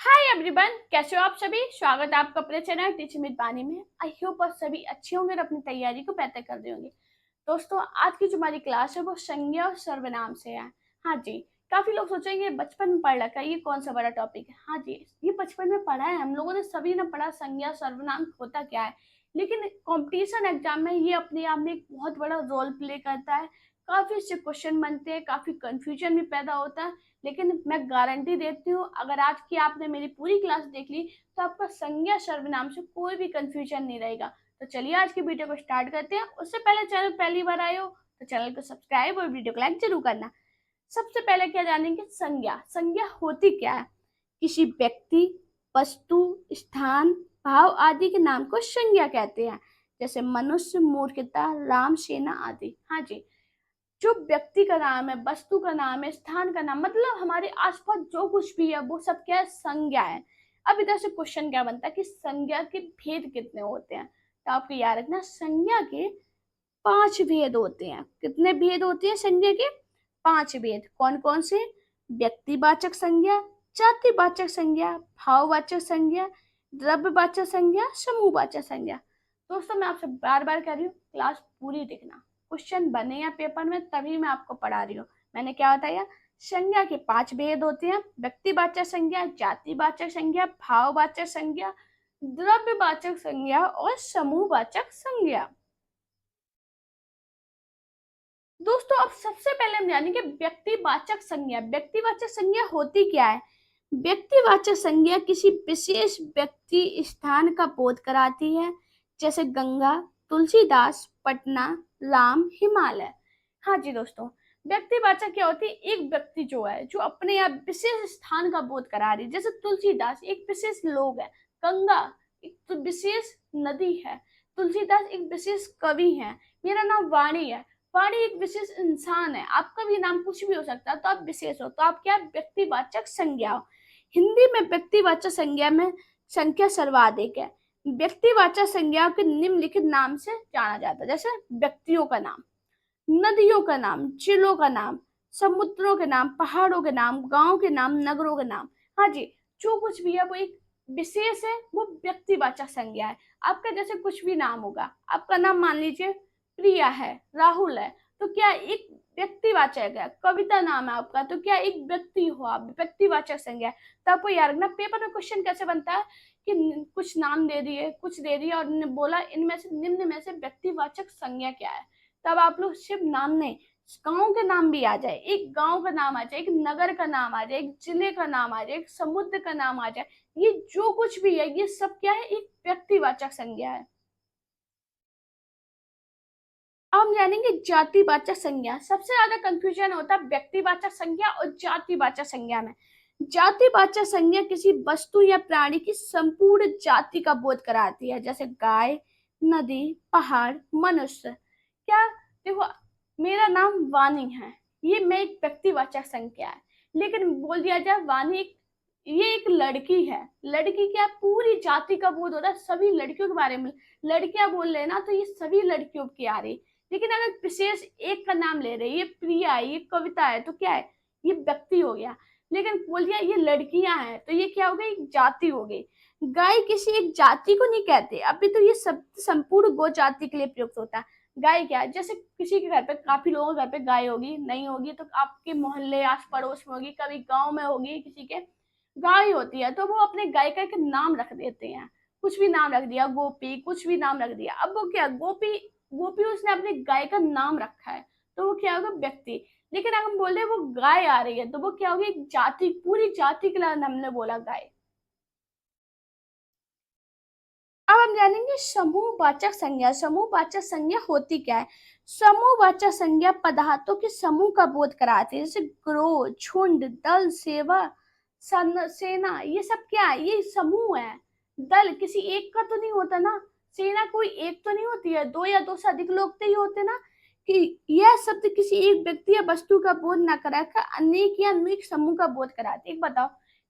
Hi everyone, कैसे हो आप सभी। स्वागत है आपका अपने चैनल टीचिंग विद वाणी में। आई होप आप सभी अच्छे होंगे और अपनी तैयारी को बेहतर कर रहे होंगे। दोस्तों, आज की जो हमारी क्लास है वो संज्ञा और सर्वनाम से है। हाँ जी, काफी लोग सोचेंगे बचपन में पढ़ रखा है, ये कौन सा बड़ा टॉपिक है। हाँ जी, ये बचपन में पढ़ा है, हम लोगों ने सभी ने पढ़ा संज्ञा सर्वनाम होता क्या है। लेकिन कंपटीशन एग्जाम में ये अपने आप में एक बहुत बड़ा रोल प्ले करता है। काफी इससे क्वेश्चन बनते हैं, काफी कंफ्यूजन भी पैदा होता है। लेकिन मैं गारंटी देती हूँ, अगर आज की आपने मेरी पूरी क्लास देख ली तो आपका संज्ञा सर्वनाम से कोई भी कंफ्यूजन नहीं रहेगा। तो चलिए आज की वीडियो को स्टार्ट करते हैं। उससे पहले चैनल पहली बार आए हो तो चैनल को सब्सक्राइब और वीडियो को लाइक जरूर करना। सबसे पहले क्या जानेंगे, संज्ञा। संज्ञा होती क्या है। किसी व्यक्ति, वस्तु, स्थान, भाव आदि के नाम को संज्ञा कहते हैं। जैसे मनुष्य, मूर्खता, राम, सेना आदि। हाँ जी, जो व्यक्ति का नाम है, वस्तु का नाम है, स्थान का नाम, मतलब हमारे आसपास जो कुछ भी है वो सब क्या है, संज्ञा है। अब इधर से क्वेश्चन क्या बनता है कि संज्ञा के भेद कितने होते हैं। तो आपको याद रखना, संज्ञा के 5 भेद होते हैं। कितने भेद होते हैं संज्ञा के? 5 भेद। कौन कौन से? व्यक्तिवाचक संज्ञा, जातिवाचक संज्ञा, भाववाचक संज्ञा, द्रव्यवाचक संज्ञा, समूहवाचक संज्ञा। दोस्तों, मैं आपसे बार बार कह रही हूँ, क्लास पूरी देखना। क्वेश्चन बने या पेपर में तभी मैं आपको पढ़ा रही हूँ। मैंने क्या बताया? संज्ञा के 5 भेद होते हैं। व्यक्तिवाचक संज्ञा, जातिवाचक संज्ञा, भाववाचक संज्ञा, द्रव्यवाचक संज्ञा और समूहवाचक संज्ञा। दोस्तों, अब सबसे पहले हम जानेंगे व्यक्तिवाचक संज्ञा। व्यक्तिवाचक संज्ञा होती क्या है। व्यक्तिवाचक संज्ञा किसी विशेष व्यक्ति, स्थान का बोध कराती है। जैसे गंगा, तुलसीदास, पटना, राम, हिमालय। हाँ जी दोस्तों, व्यक्तिवाचक क्या होती है? एक व्यक्ति जो है, जो अपने आप विशेष स्थान का बोध करा रही है। जैसे तुलसीदास एक विशेष लोग है, गंगा एक तो विशेष नदी है, तुलसीदास एक विशेष कवि है, मेरा नाम वाणी है, वाणी एक विशेष इंसान है। आपका भी नाम कुछ भी हो सकता है, तो आप विशेष हो, तो आप क्या? व्यक्तिवाचक संज्ञा हो। हिंदी में व्यक्तिवाचक संज्ञा में संख्या सर्वाधिक है। व्यक्तिवाचक संज्ञा के निम्नलिखित नाम से जाना जाता है। जैसे व्यक्तियों का नाम, नदियों का नाम, जिलों का नाम, समुद्रों के नाम, पहाड़ों के नाम, गांव के नाम, नगरों के नाम। हाँ जी, जो कुछ भी है वो एक विशेष है, वो व्यक्तिवाचक संज्ञा है। आपका जैसे कुछ भी नाम होगा, आपका नाम मान लीजिए प्रिया है, राहुल है, तो क्या एक व्यक्तिवाचक है। कविता नाम है आपका, तो क्या एक व्यक्ति हो आप, व्यक्तिवाचक संज्ञा है। तो आपको याद रखना, पेपर में क्वेश्चन कैसे बनता है कि कुछ नाम दे दिए, कुछ दे दिया और बोला इनमें से, निम्न में से व्यक्तिवाचक संज्ञा क्या है। तब आप लोग सिर्फ नाम नहीं, गांव के नाम भी आ जाए, एक गांव का नाम आ जाए, एक नगर का नाम आ जाए, एक जिले का नाम आ जाए, एक समुद्र का नाम आ जाए, ये जो कुछ भी है ये सब क्या है, एक व्यक्तिवाचक संज्ञा है। अब हम जानेंगे जातिवाचक संज्ञा। सबसे ज्यादा कंफ्यूजन होता है व्यक्तिवाचक संज्ञा और जातिवाचक संज्ञा में। जातिवाचक संज्ञा किसी वस्तु या प्राणी की संपूर्ण जाति का बोध कराती है। जैसे गाय, नदी, पहाड़, मनुष्य। क्या? देखो, मेरा नाम वाणी है, ये मैं एक व्यक्तिवाचक संज्ञा है। लेकिन बोल दिया जाए वाणी ये एक लड़की है, लड़की क्या? पूरी जाति का बोध होता है, सभी लड़कियों के बारे में। लड़कियां बोल लेना तो ये सभी लड़कियों की आ रही। लेकिन अगर विशेष एक का नाम ले रहे, ये प्रिया है, ये कविता है, तो क्या है? ये व्यक्ति हो गया। लेकिन बोल दिया ये लड़कियां हैं, तो ये क्या हो गई? जाति हो गई। गाय किसी एक जाति को नहीं कहते, अभी तो ये सब संपूर्ण गो जाति के लिए प्रयुक्त होता है। गाय क्या है? जैसे किसी के घर पे, काफी लोगों के घर पे गाय होगी, नहीं होगी तो आपके मोहल्ले आस पड़ोस में होगी, कभी गांव में होगी, किसी के गाय होती है, तो वो अपने गाय का एक नाम रख देते हैं। कुछ भी नाम रख दिया, गोपी, कुछ भी नाम रख दिया। अब वो क्या? गोपी, गोपी उसने अपने गाय का नाम रखा है, तो वो क्या होगा? व्यक्ति। लेकिन अगर हम बोल रहे हैं वो गाय आ रही है, तो वो क्या होगी? एक जाति, पूरी जाति के लिए हमने बोला गाय। अब हम जानेंगे समूहवाचक संज्ञा। समूहवाचक संज्ञा होती क्या है। समूहवाचक संज्ञा पदार्थों के समूह का बोध कराती है। जैसे ग्रोह, झुंड, दल, सेवा, सेना, ये सब क्या है? ये समूह है। दल किसी एक का तो नहीं होता ना, सेना कोई एक तो नहीं होती है, दो या दो से अधिक लोग तो ही होते ना। कि यह शब्द किसी एक व्यक्ति या वस्तु का बोध न कराकर अनेक या अनेक समूह का बोध कराते। एक बताओ,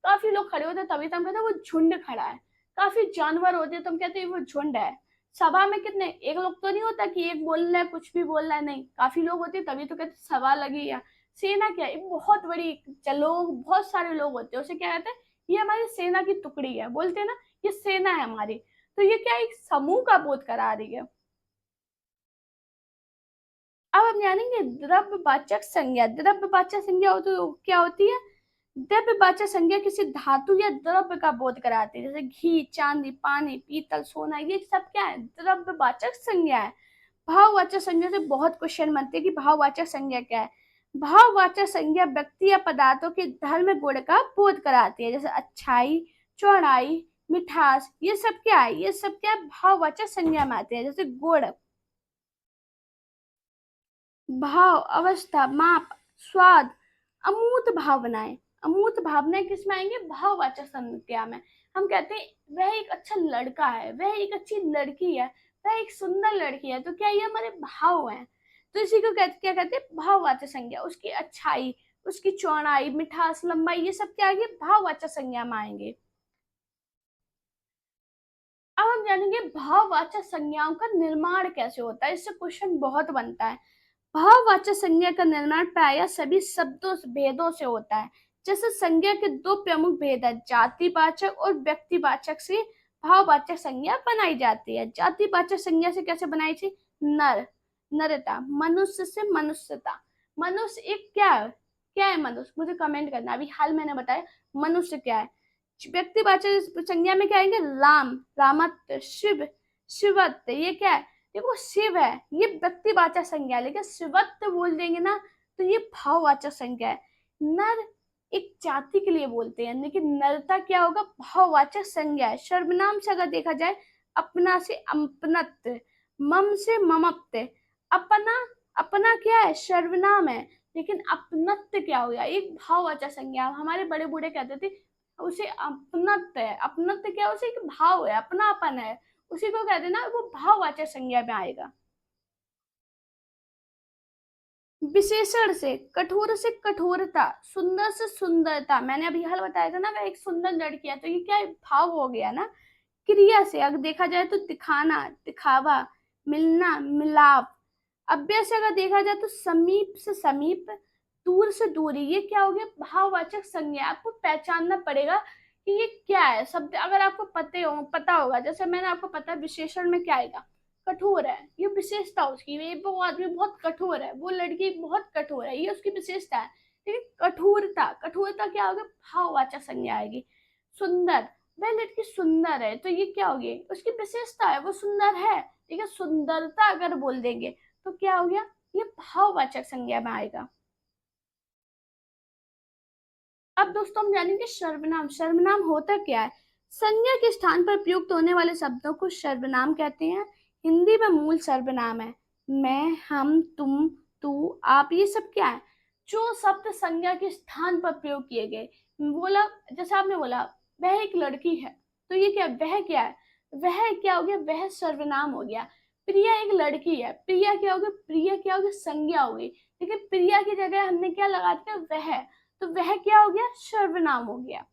काफी लोग खड़े होते तभी तो हम कहते हैं वो झुंड खड़ा है। काफी जानवर होते हैं, तुम कहते हैं वो झुंड है। सभा में कितने, एक लोग तो नहीं होता कि एक बोल रहा है, कुछ भी बोल रहा है, नहीं, काफी लोग होते हैं तभी तो कहते सभा लगी है। सेना क्या है? बहुत बड़ी, चलो बहुत सारे लोग होते हैं, उसे क्या कहते हैं? ये हमारी सेना की टुकड़ी है, बोलते हैं ना ये सेना है हमारी। तो ये क्या एक समूह का बोध करा रही है। अब हम जानेंगे द्रव्यवाचक संज्ञा। द्रव्यवाचक संज्ञा तो क्या होती है? द्रव्यवाचक संज्ञा किसी धातु या द्रव्य का बोध कराती है, जैसे घी, चांदी, पानी, पीतल, सोना, ये सब क्या है? द्रव्यवाचक संज्ञा है। भाववाचक संज्ञा से बहुत क्वेश्चन बनते हैं कि भाववाचक संज्ञा क्या है। भाववाचक संज्ञा व्यक्ति या पदार्थों के धर्म गुण का बोध कराती है, जैसे अच्छाई, चौड़ाई, मिठास, ये सब क्या है? ये सब क्या है? भाववाचक संज्ञा में आते हैं। जैसे गुण, भाव, अवस्था, माप, स्वाद, अमूर्त भावनाएं। अमूर्त भावनाएं किस में आएंगे? भाववाचक संज्ञा में। हम कहते हैं वह एक अच्छा लड़का है, वह एक अच्छी लड़की है, वह एक सुंदर लड़की है, तो क्या ये हमारे भाव हैं? तो इसी को क्या कहते हैं? भाववाचक संज्ञा। उसकी अच्छाई, उसकी चौड़ाई, मिठास, लंबाई, ये सब क्या आएंगे? भाववाचक संज्ञा में आएंगे। अब हम जानेंगे भाववाचक संज्ञाओं का निर्माण कैसे होता है। इससे क्वेश्चन बहुत बनता है। भाववाचक संज्ञा का निर्माण प्रायः सभी शब्दों भेदों से होता है। जैसे संज्ञा के दो प्रमुख भेद है, जातिवाचक और व्यक्तिवाचक से भाववाचक संज्ञा बनाई जाती है। जातिवाचक संज्ञा से कैसे बनाई थी? नर, नरता, मनुष्य से मनुष्यता। मनुष्य एक क्या है मनुष्य? मुझे कमेंट करना। अभी हाल मैंने बताया मनुष्य क्या है। व्यक्तिवाचक संज्ञा में क्या आएंगे? राम, रामत्व, शिव, शिवत्व, ये क्या है? देखो शिव है, ये व्यक्तिवाचक संज्ञा है, लेकिन शिवत्व बोल देंगे ना तो ये भाववाचक संज्ञा है। नर एक जाति के लिए बोलते हैं, लेकिन नरता क्या होगा? भाववाचक संज्ञा है। सर्वनाम से अगर देखा जाए, अपना से अपनत्व, मम से ममत्व। अपना, अपना क्या है? सर्वनाम है, लेकिन अपनत्व क्या हो गया? एक भाववाचक संज्ञा। हमारे बड़े बूढ़े कहते थे उसे अपनत्व है। अपनत्व क्या है? उसे एक भाव है, अपनापन है, उसी को कहते हैं ना, वो भाववाचक संज्ञा में आएगा। विशेषण से, कठोर से कठोरता, सुंदर से सुंदरता। मैंने अभी हाल बताया था ना, वह एक सुंदर लड़की है, तो ये क्या है? भाव हो गया ना। क्रिया से अगर देखा जाए तो दिखाना, दिखावा, मिलना, मिलाप। अव्यय से अगर देखा जाए तो समीप से समीप, दूर से दूरी। ये क्या हो गया? भाववाचक संज्ञा। आपको पहचानना पड़ेगा कि ये क्या है शब्द। अगर आपको पता होगा, जैसे मैंने आपको पता है विशेषण में क्या आएगा? कठोर है, ये विशेषता उसकी। वो आदमी बहुत कठोर है, वो लड़की बहुत कठोर है, ये उसकी विशेषता है। लेकिन कठोरता, कठोरता क्या होगी? भाववाचक संज्ञा आएगी। सुंदर, वह लड़की सुंदर है, तो ये क्या होगी? उसकी विशेषता है, वो सुंदर है। ठीक है, सुंदरता अगर बोल देंगे तो क्या हो गया? ये भाववाचक संज्ञा में आएगा। अब दोस्तों हम जानेंगे सर्वनाम। सर्वनाम होता क्या है? संज्ञा के स्थान पर प्रयुक्त होने वाले शब्दों को सर्वनाम कहते हैं। हिंदी में मूल सर्वनाम है मैं, हम, तुम, तू, आप। ये सब क्या है? जो शब्द संज्ञा के स्थान पर प्रयोग किए गए। बोला, जैसे आपने बोला वह एक लड़की है, तो ये क्या? वह क्या है? वह क्या हो गया? वह सर्वनाम हो गया। प्रिया एक लड़की है, प्रिया क्या हो गया? प्रिया क्या हो गया? संज्ञा हो गई। लेकिन प्रिया की जगह हमने क्या लगा दिया? वह, तो वह क्या हो गया? सर्वनाम हो गया।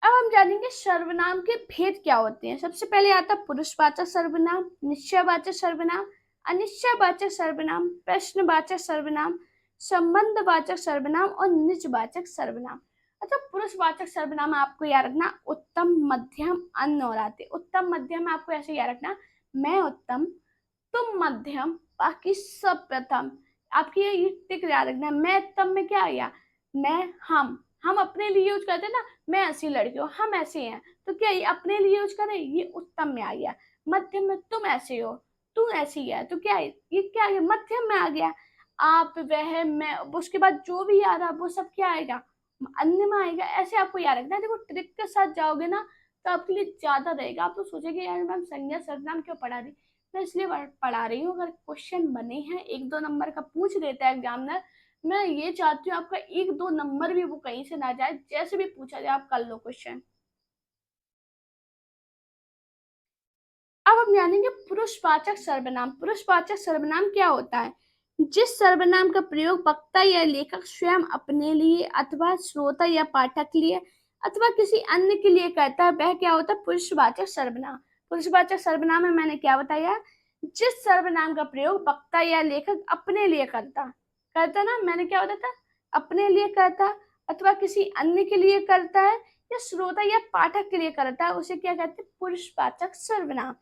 अब हम जानेंगे सर्वनाम के भेद क्या होते हैं। सबसे पहले आता है पुरुषवाचक सर्वनाम, निश्चयवाचक सर्वनाम, अनिश्चयवाचक सर्वनाम, प्रश्नवाचक सर्वनाम, संबंधवाचक सर्वनाम और निजवाचक सर्वनाम। अच्छा, पुरुषवाचक सर्वनाम आपको याद रखना उत्तम, मध्यम, अन्य और आते। उत्तम मध्यम में आपको ऐसे याद रखना, मैं उत्तम, तुम मध्यम, बाकी सब प्रथम। आपकी ये टिक याद रखना। मैं उत्तम में क्या आ गया? मैं, हम अपने लिए यूज करते हैं ना, मैं ऐसी लड़की हूँ, हम ऐसे हैं, तो क्या ये अपने लिए यूज करें? ये उत्तम में आ गया। मध्यम में तुम ऐसे हो, तू ऐसी है, तो क्या है? ये क्या आ गया? मध्यम में आ गया। आप, वह, मैं, उसके बाद जो भी आ रहा वो सब क्या आएगा? अन्य में आएगा। ऐसे आपको याद रखना है। देखो ट्रिक के साथ जाओगे ना तो आपके लिए ज्यादा रहेगा। आप तो सोचेंगे यार मैम संज्ञा सर्वनाम क्यों पढ़ा रही। मैं इसलिए पढ़ा रही हूँ, अगर क्वेश्चन बने हैं एक दो नंबर का पूछ देता है एग्जामिनर, मैं ये चाहती हूँ आपका एक दो नंबर भी वो कहीं से ना जाए, जैसे भी पूछा जाए आप कर लो क्वेश्चन। अब हम जानेंगे पुरुषवाचक सर्वनाम। पुरुषवाचक सर्वनाम क्या होता है? जिस सर्वनाम का प्रयोग वक्ता या लेखक स्वयं अपने लिए अथवा श्रोता या पाठक के लिए अथवा किसी अन्य के लिए करता है, वह क्या होता है? पुरुषवाचक सर्वनाम। पुरुषवाचक सर्वनाम में मैंने क्या बताया? जिस सर्वनाम का प्रयोग वक्ता या लेखक अपने लिए करता, करता ना, मैंने क्या बताया था? अपने लिए करता, अथवा किसी अन्य के लिए करता है या श्रोता या पाठक के लिए करता है, उसे क्या कहते हैं? पुरुषवाचक सर्वनाम।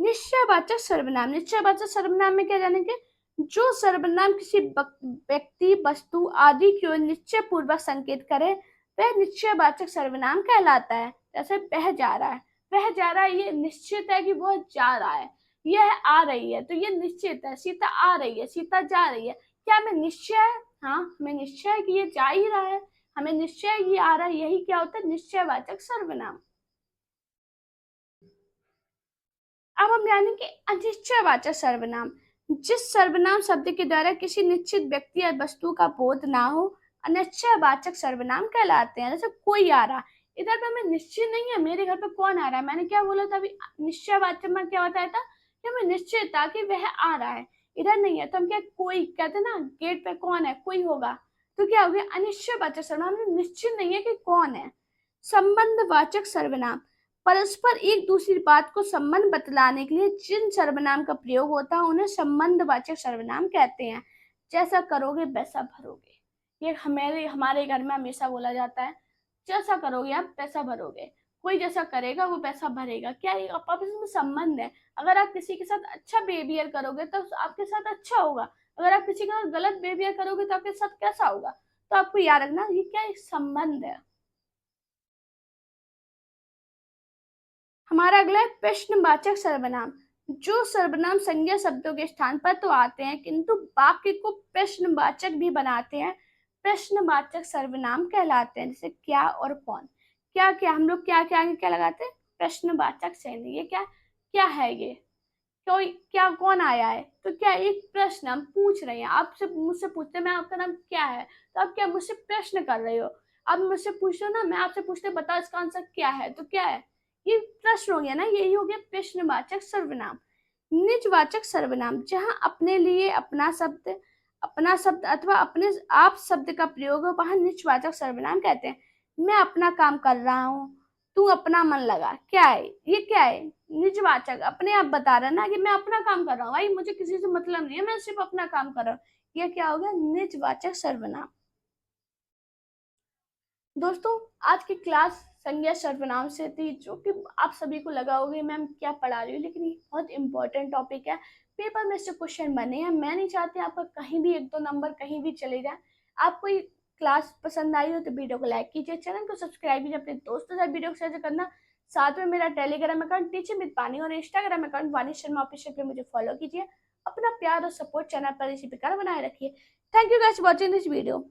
निश्चयवाचक सर्वनाम। निश्चयवाचक सर्वनाम में क्या जानेंगे? जो सर्वनाम किसी व्यक्ति, वस्तु आदि की ओर निश्चय पूर्वक संकेत करे वह निश्चयवाचक सर्वनाम कहलाता है। जैसे वह जा रहा है, वह जा रहा है, ये निश्चित है कि वह जा रहा है। यह आ रही है, तो ये निश्चित है। सीता आ रही है, सीता जा रही है। क्या हमें निश्चय है? हाँ, हमें निश्चय है कि ये जा ही रहा है, हमें निश्चय है कि ये आ रहा है। यही क्या होता है? निश्चयवाचक सर्वनाम। अब हम जानेंगे अनिश्चयवाचक सर्वनाम। जिस सर्वनाम शब्द के द्वारा किसी निश्चित व्यक्ति या वस्तु का बोध ना हो, अनिश्चयवाचक सर्वनाम कहलाते हैं। जैसे कोई आ रहा, इधर पे हमें निश्चय नहीं है मेरे घर पे कौन आ रहा है। मैंने क्या बोला था अभी? निश्चयवाचक में क्या बताया था कि हमें निश्चय था कि वह आ रहा है, इधर नहीं है। तो हम क्या, कोई कहते ना, गेट पे कौन है, कोई होगा, तो क्या हो गया? अनिश्चयवाचक सर्वनाम, हमें निश्चित नहीं है कि कौन है। संबंधवाचक सर्वनाम। परस्पर एक दूसरी बात को संबंध बतलाने के लिए जिन सर्वनाम का प्रयोग होता है उन्हें संबंधवाचक सर्वनाम कहते हैं। जैसा करोगे वैसा भरोगे, ये हमारे घर में हमेशा बोला जाता है। जैसा करोगे आप वैसा भरोगे। कोई जैसा करेगा वो वैसा भरेगा। क्या ये आपस में संबंध है? अगर आप किसी के साथ अच्छा बिहेवियर करोगे तो आपके साथ अच्छा होगा, अगर आप किसी के साथ गलत बिहेवियर करोगे तो आपके साथ कैसा होगा? तो आपको याद रखना, ये क्या एक संबंध है। हमारा अगला है प्रश्नवाचक सर्वनाम। जो सर्वनाम संज्ञा शब्दों के स्थान पर तो आते हैं किंतु वाक्य को प्रश्नवाचक भी बनाते हैं, प्रश्नवाचक सर्वनाम कहलाते हैं। जैसे क्या और कौन। क्या क्या, हम लोग क्या क्या आगे क्या लगाते हैं? प्रश्नवाचक चिन्ह। ये क्या है? ये कोई क्या, कौन आया है, तो क्या एक प्रश्न हम पूछ रहे हैं आपसे, मुझसे पूछते हैं मैं आपका नाम क्या है, तो आप क्या मुझसे प्रश्न कर रहे हो? आप मुझसे पूछ रहे हो ना, मैं आपसे पूछते बताओ इसका आंसर क्या है, तो क्या है? ये प्रश्न हो गया ना, यही हो गया प्रश्नवाचक सर्वनाम। निजवाचक सर्वनाम। जहां अपने लिए अपना शब्द अथवा अपने आप शब्द का प्रयोग हो वहां निजवाचक सर्वनाम कहते हैं। मैं अपना काम कर रहा हूँ, तू अपना मन लगा। क्या है ये? क्या है? निजवाचक, अपने आप बता रहा है ना कि मैं अपना काम कर रहा हूँ, भाई मुझे किसी से मतलब नहीं है, मैं सिर्फ अपना काम कर रहा हूँ। ये क्या हो गया? निजवाचक सर्वनाम। दोस्तों, आज की क्लास संज्ञा सर्वनाम से थी, जो कि आप सभी को लगा होगा मैम क्या पढ़ा रही हूँ, लेकिन ये बहुत इंपॉर्टेंट टॉपिक है। पेपर में से क्वेश्चन बने हैं, मैं नहीं चाहती आपका कहीं भी 1-2 नंबर कहीं भी चले जाए। आपको ये क्लास पसंद आई हो तो वीडियो को लाइक कीजिए, चैनल को सब्सक्राइब कीजिए, अपने दोस्तों से वीडियो को शेयर करना। साथ में मेरा टेलीग्राम अकाउंट टीचर विद पानी और इंस्टाग्राम अकाउंट वानी शर्मा ऑफिशियल पे मुझे फॉलो कीजिए। अपना प्यार और सपोर्ट चैनल पर इसी प्रकार बनाए रखिए। Thank you guys watching this video.